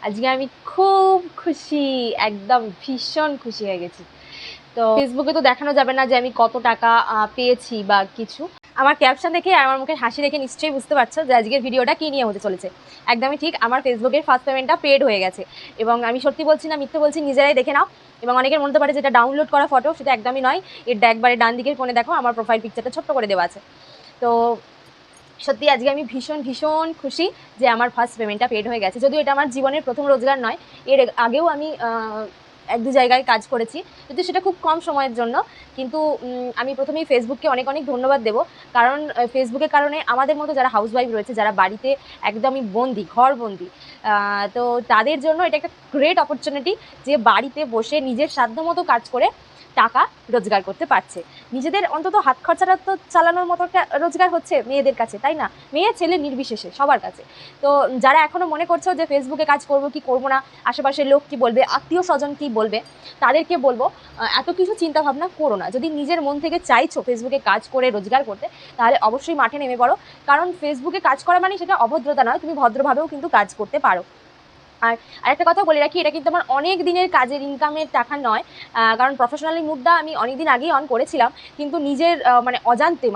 আজকে আমি খুব খুশি, একদম ভীষণ খুশি হয়ে গেছি। তো ফেসবুকে তো দেখানো যাবে না যে আমি কত টাকা পেয়েছি বা কিছু। আমার ক্যাপশন দেখে আর আমার মুখের হাসি দেখে নিশ্চয়ই বুঝতে পারছো যে আজকের ভিডিওটা কী নিয়ে হতে চলেছে। একদমই ঠিক, আমার ফেসবুকের ফার্স্ট পেমেন্টটা পেড হয়ে গেছে এবং আমি সত্যি বলছি না, মিথ্যে বলছি, নিজেরাই দেখে নাও। এবং অনেকের মনে হতে পারে যেটা ডাউনলোড করা ফটো, সেটা একদমই নয়। এটা একবারে ডান দিকের কোণে দেখো, আমার প্রোফাইল পিকচারটা ছোট্ট করে দেওয়া আছে। তো সত্যি আজকে আমি ভীষণ ভীষণ খুশি যে আমার ফার্স্ট পেমেন্টটা পেড হয়ে গেছে। যদিও এটা আমার জীবনের প্রথম রোজগার নয়, এর আগেও আমি এক দু জায়গায় কাজ করেছি, কিন্তু সেটা খুব কম সময়ের জন্য। কিন্তু আমি প্রথমেই ফেসবুককে অনেক অনেক ধন্যবাদ দেবো, কারণ ফেসবুকের কারণে আমাদের মতো যারা হাউসওয়াইফ রয়েছে, যারা বাড়িতে একদমই বন্দি, ঘরবন্দি, তো তাদের জন্য এটা একটা গ্রেট অপরচুনিটি যে বাড়িতে বসে নিজের সাধ্যমতো কাজ করে টাকা রোজগার করতে পারছে। নিজেদের অন্তত হাত খরচাটা তো চালানোর মতো একটা রোজগার হচ্ছে মেয়েদের কাছে, তাই না? মেয়ে ছেলে নির্বিশেষে সবার কাছে। তো যারা এখনও মনে করছো যে ফেসবুকে কাজ করবো কি করবো না, আশেপাশের লোক কী বলবে, আত্মীয় স্বজন কী বলবে, তাদেরকে বলবো এত কিছু চিন্তাভাবনা করো না। যদি নিজের মন থেকে চাইছো ফেসবুকে কাজ করে রোজগার করতে, তাহলে অবশ্যই মাঠে নেমে পড়ো। কারণ ফেসবুকে কাজ করা মানে সেটা অভদ্রতা নয়, তুমি ভদ্রভাবেও কিন্তু কাজ করতে পারো। আর আরেকটা কথা বলে রাখি, এটা কিন্তু আমার অনেক দিনের কাজের ইনকামের টাকা নয়, কারণ প্রফেশনালি মুডটা আমি অনেক দিন আগেই অন করেছিলাম, কিন্তু নিজের মানে অজান্তে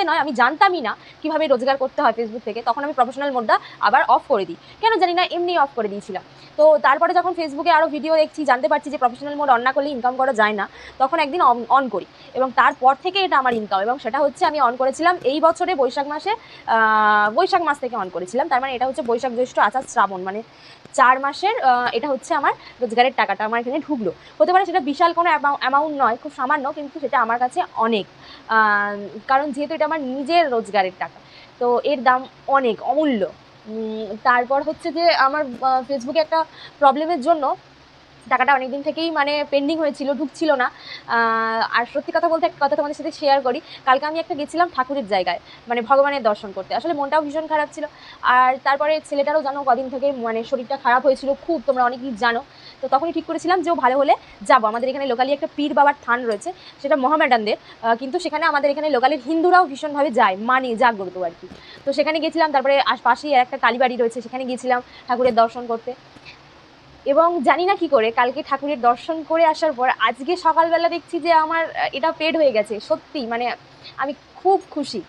নয়, আমি জানতামই না কীভাবে রোজগার করতে হয় ফেসবুক থেকে। তখন আমি প্রফেশনাল মোডটা আবার অফ করে দিই, কেন জানি না, এমনি অফ করে দিয়েছিলাম। তো তারপরে যখন ফেসবুকে আরও ভিডিও দেখছি, জানতে পারছি যে প্রফেশনাল মোড অন না করলে ইনকাম করা যায় না, তখন একদিন অন করি এবং তারপর থেকে এটা আমার ইনকাম। এবং সেটা হচ্ছে আমি অন করেছিলাম এই বছরে বৈশাখ মাস থেকে অন করেছিলাম। তার মানে এটা হচ্ছে বৈশাখ, জ্যৈষ্ঠ, আষাঢ়, শ্রাবণ, মানে 4 মাসের এটা হচ্ছে আমার রোজগারের টাকাটা আমার এখানে ঢুকলো। হতে পারে সেটা বিশাল কোনো অ্যামাউন্ট নয়, খুব সামান্য, কিন্তু সেটা আমার কাছে অনেক। কারণ যেহেতু এটা আমার নিজের রোজগারের টাকা, তো এর দাম অনেক অমূল্য। তারপর হচ্ছে যে আমার ফেসবুকে একটা প্রবলেমের জন্য টাকাটা অনেক দিন থেকেই মানে পেন্ডিং হয়েছিল, ঢুকছিল না। আর সত্যি কথা বলতে একটা কথা তোমাদের সাথে শেয়ার করি। কালকে আমি একটা গেছিলাম ঠাকুরের জায়গায়, মানে ভগবানের দর্শন করতে। আসলে মনটাও ভীষণ খারাপ ছিল। আর তারপরে ছেলেটারও জানো কদিন থেকে মানে শরীরটা খারাপ হয়েছিল খুব, তোমরা অনেকেই জানো। তো তখনই ঠিক করেছিলাম যে ও ভালো হলে যাবো। আমাদের এখানে লোকালি একটা পীর বাবার থান রয়েছে, সেটা মোহামেডানদের, কিন্তু সেখানে আমাদের এখানে লোকালের হিন্দুরাও ভীষণভাবে যায়, মানে জাগ্রত আর কি। তো সেখানে গেছিলাম, তারপরে আশপাশেই একটা কালীবাড়ি রয়েছে, সেখানে গিয়েছিলাম ঠাকুরের দর্শন করতে। এবং জানি না কি করে কালকে ঠাকুরের দর্শন করে আসার পর আজকে সকালবেলা দেখছি যে আমার এটা পেড হয়ে গেছে। সত্যি মানে আমি খুব খুশি।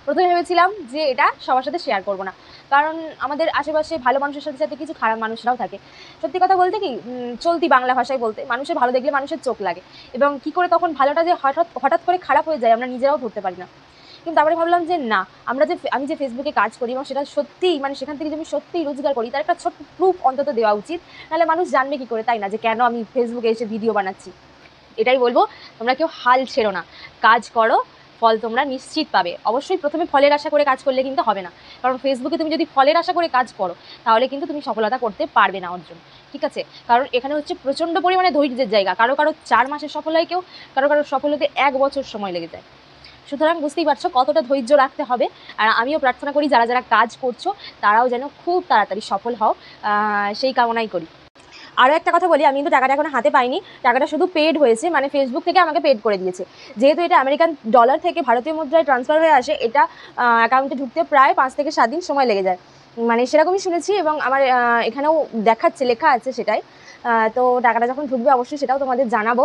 প্রথমে ভেবেছিলাম যে এটা সবার সাথে শেয়ার করব না, কারণ আমাদের আশেপাশে ভালো মানুষের সাথে সাথে কিছু খারাপ মানুষরাও থাকে। সত্যি কথা বলতে কি, চলতি বাংলা ভাষায় বলতে, মানুষের ভালো দেখলে মানুষের চোখ লাগে, এবং কি করে তখন ভালোটা যে হঠাৎ হঠাৎ করে খারাপ হয়ে যায় আমরা নিজেরাও ধরতে পারি না। কিন্তু তারপরে ভাবলাম যে না, আমি যে ফেসবুকে কাজ করি এবং সেটা সত্যিই মানে সেখান থেকে যে আমি সত্যিই রোজগার করি, তার একটা ছোট্ট প্রুফ অন্তত দেওয়া উচিত। নাহলে মানুষ জানবে কি করে, তাই না, যে কেন আমি ফেসবুকে এসে ভিডিও বানাচ্ছি। এটাই বলবো, তোমরা কেউ হাল ছেড়ো না, কাজ করো, ফল তোমরা নিশ্চিত পাবে। অবশ্যই প্রথমে ফলের আশা করে কাজ করলে কিন্তু হবে না, কারণ ফেসবুকে তুমি যদি ফলের আশা করে কাজ করো, তাহলে কিন্তু তুমি সফলতা করতে পারবে না অর্জন, ঠিক আছে? কারণ এখানে হচ্ছে প্রচণ্ড পরিমাণে ধৈর্যের জায়গা। কারো 4 মাসের সফল হয় কেউ, কারো সফল হতে 1 বছর সময় লেগে যায়। সুতরাং বুঝতেই পারছো কতটা ধৈর্য রাখতে হবে। আর আমিও প্রার্থনা করি যারা যারা কাজ করছো তারাও যেন খুব তাড়াতাড়ি সফল হও, সেই কামনাই করি। আরও একটা কথা বলি, আমি কিন্তু টাকাটা এখনো হাতে পাইনি, টাকাটা শুধু পেড হয়েছে, মানে ফেসবুক থেকে আমাকে পেড করে দিয়েছে। যেহেতু এটা আমেরিকান ডলার থেকে ভারতীয় মুদ্রায় ট্রান্সফার হয়ে আসে, এটা অ্যাকাউন্টে ঢুকতে প্রায় 5 থেকে 7 দিন সময় লেগে যায়, মানে সেরকমই শুনেছি। এবং আমার এখানেও দেখাচ্ছে, লেখা আছে সেটাই। তো টাকাটা যখন ঢুকবে অবশ্যই সেটাও তোমাদের জানাবো।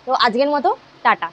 তো আজকের মতো টাটা।